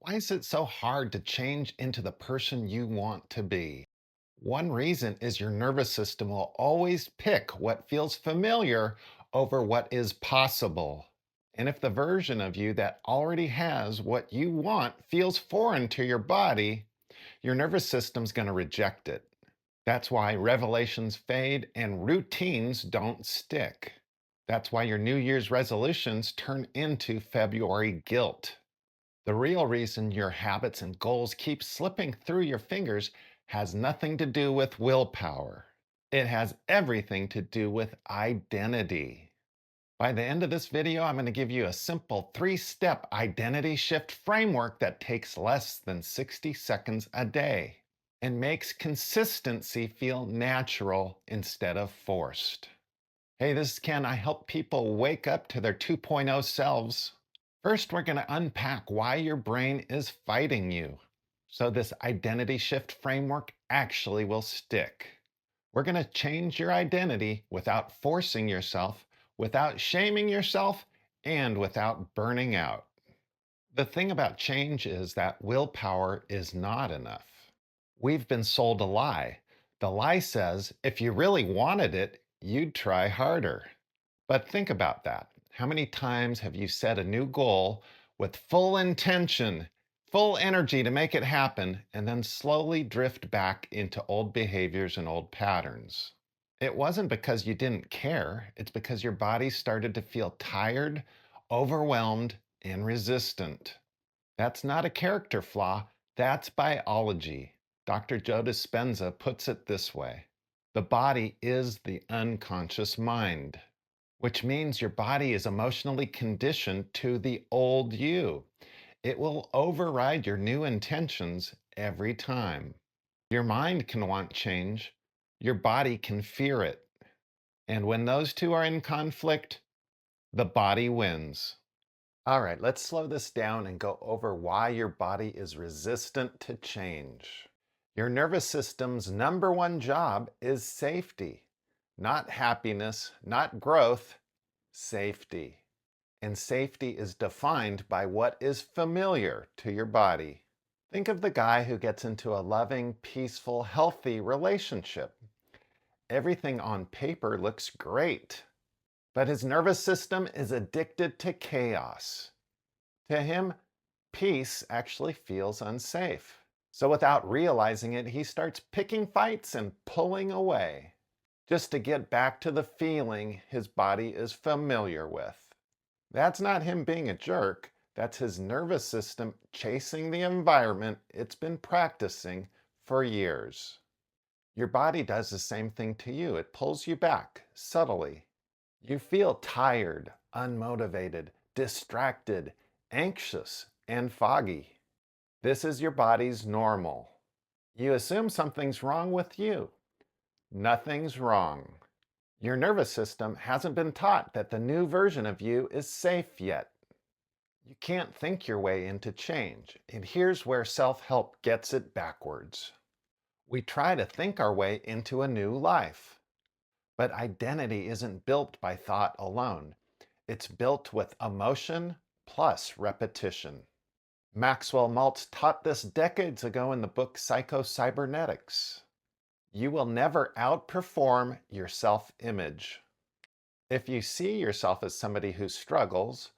Why is it so hard to change into the person you want to be? One reason is your nervous system will always pick what feels familiar over what is possible. And if the version of you that already has what you want feels foreign to your body, your nervous system's going to reject it. That's why revelations fade and routines don't stick. That's why your New Year's resolutions turn into February guilt. The real reason your habits and goals keep slipping through your fingers has nothing to do with willpower. It has everything to do with identity. By the end of this video, I'm going to give you a simple 3-step identity shift framework that takes less than 60 seconds a day and makes consistency feel natural instead of forced. Hey, this is Ken. I help people wake up to their 2.0 selves. First, we're going to unpack why your brain is fighting you, so this identity shift framework actually will stick. We're going to change your identity without forcing yourself, without shaming yourself, and without burning out. The thing about change is that willpower is not enough. We've been sold a lie. The lie says if you really wanted it, you'd try harder. But think about that. How many times have you set a new goal with full intention, full energy to make it happen, and then slowly drift back into old behaviors and old patterns? It wasn't because you didn't care, it's because your body started to feel tired, overwhelmed, and resistant. That's not a character flaw, that's biology. Dr. Joe Dispenza puts it this way: the body is the unconscious mind, which means your body is emotionally conditioned to the old you. It will override your new intentions every time. Your mind can want change, your body can fear it. And when those two are in conflict, the body wins. All right, let's slow this down and go over why your body is resistant to change. Your nervous system's number one job is safety, not happiness, not growth, safety. And safety is defined by what is familiar to your body. Think of the guy who gets into a loving, peaceful, healthy relationship. Everything on paper looks great, but his nervous system is addicted to chaos. To him, peace actually feels unsafe. So without realizing it, he starts picking fights and pulling away, just to get back to the feeling his body is familiar with. That's not him being a jerk. That's his nervous system chasing the environment it's been practicing for years. Your body does the same thing to you. It pulls you back subtly. You feel tired, unmotivated, distracted, anxious, and foggy. This is your body's normal. You assume something's wrong with you. Nothing's wrong. Your nervous system hasn't been taught that the new version of you is safe yet. You can't think your way into change, and here's where self-help gets it backwards. We try to think our way into a new life, but identity isn't built by thought alone. It's built with emotion plus repetition. Maxwell Maltz taught this decades ago in the book Psycho-Cybernetics. You will never outperform your self-image. If you see yourself as somebody who struggles,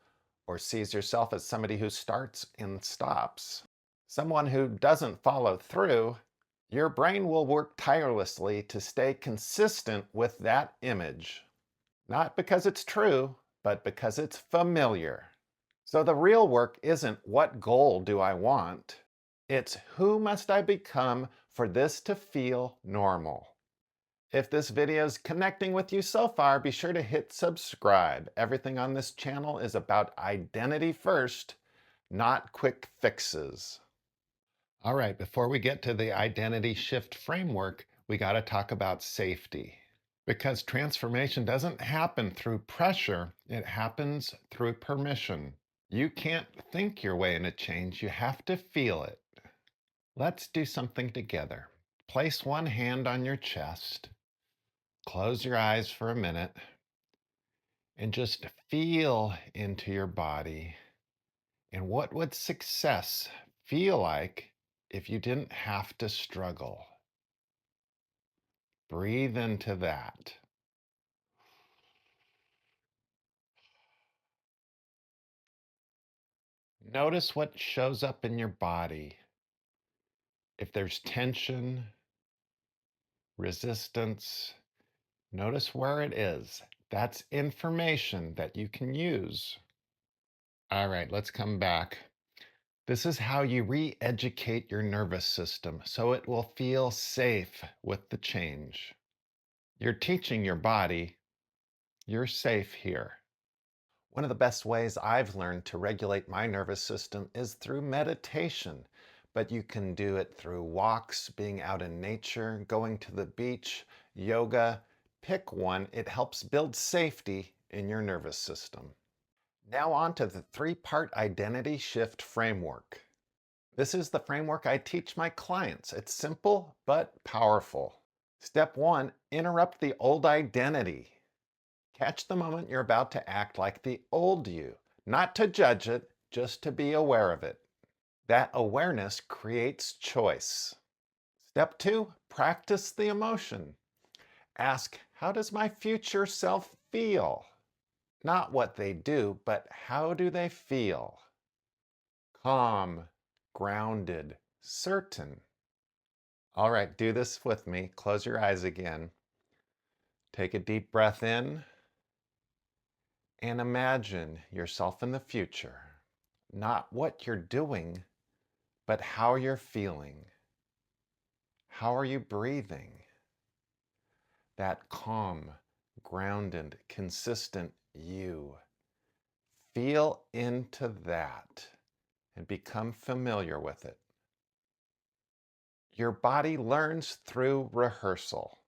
or sees yourself as somebody who starts and stops, someone who doesn't follow through, your brain will work tirelessly to stay consistent with that image. Not because it's true, but because it's familiar. So the real work isn't what goal do I want? It's who must I become for this to feel normal? If this video is connecting with you so far, be sure to hit subscribe. Everything on this channel is about identity first, not quick fixes. All right, before we get to the identity shift framework, we got to talk about safety. Because transformation doesn't happen through pressure, it happens through permission. You can't think your way into change, you have to feel it. Let's do something together. Place one hand on your chest, close your eyes for a minute, and just feel into your body. And what would success feel like if you didn't have to struggle? Breathe into that. Notice what shows up in your body. If there's tension, resistance, notice where it is. That's information that you can use. All right, let's come back. This is how you re educate your nervous system so it will feel safe with the change. You're teaching your body you're safe here. One of the best ways I've learned to regulate my nervous system is through meditation, but you can do it through walks, being out in nature, going to the beach, yoga. Pick one, it helps build safety in your nervous system. Now, on to the three-part identity shift framework. This is the framework I teach my clients. It's simple but powerful. Step one, interrupt the old identity. Catch the moment you're about to act like the old you, not to judge it, just to be aware of it. That awareness creates choice. Step two, practice the emotion. Ask, how does my future self feel? Not what they do, but how do they feel? Calm, grounded, certain. All right, do this with me. Close your eyes again. Take a deep breath in. And imagine yourself in the future, not what you're doing, but how you're feeling. How are you breathing? That calm, grounded, consistent you. Feel into that and become familiar with it. Your body learns through rehearsal.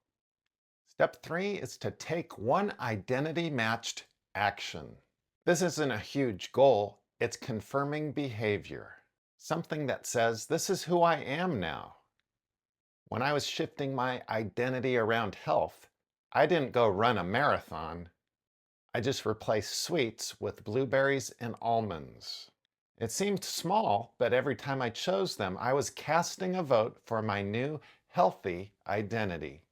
Step three is to take one identity-matched action. This isn't a huge goal, it's confirming behavior. Something that says, this is who I am now. When I was shifting my identity around health, I didn't go run a marathon. I just replaced sweets with blueberries and almonds. It seemed small, but every time I chose them, I was casting a vote for my new healthy identity.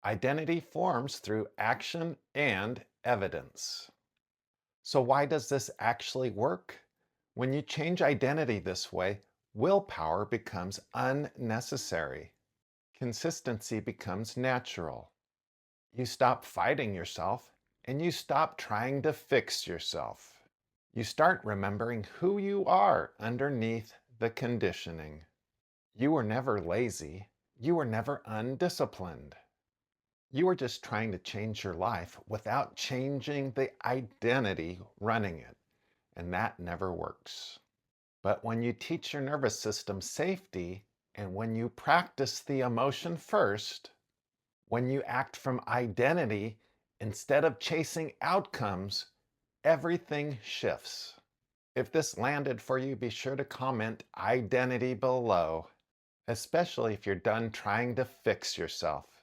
Identity forms through action and evidence. So why does this actually work? When you change identity this way, willpower becomes unnecessary. Consistency becomes natural. You stop fighting yourself and you stop trying to fix yourself. You start remembering who you are underneath the conditioning. You were never lazy. You were never undisciplined. You were just trying to change your life without changing the identity running it, and that never works. But when you teach your nervous system safety, and when you practice the emotion first, when you act from identity instead of chasing outcomes, everything shifts. If this landed for you, be sure to comment identity below, especially if you're done trying to fix yourself.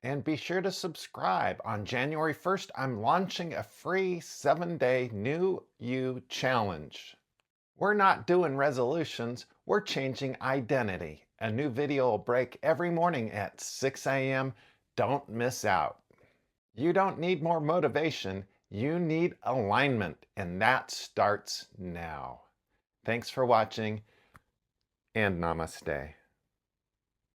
And be sure to subscribe. On January 1st, I'm launching a free 7-day New You Challenge. We're not doing resolutions, we're changing identity. A new video will break every morning at 6 a.m. Don't miss out. You don't need more motivation, you need alignment, and that starts now. Thanks for watching, and namaste.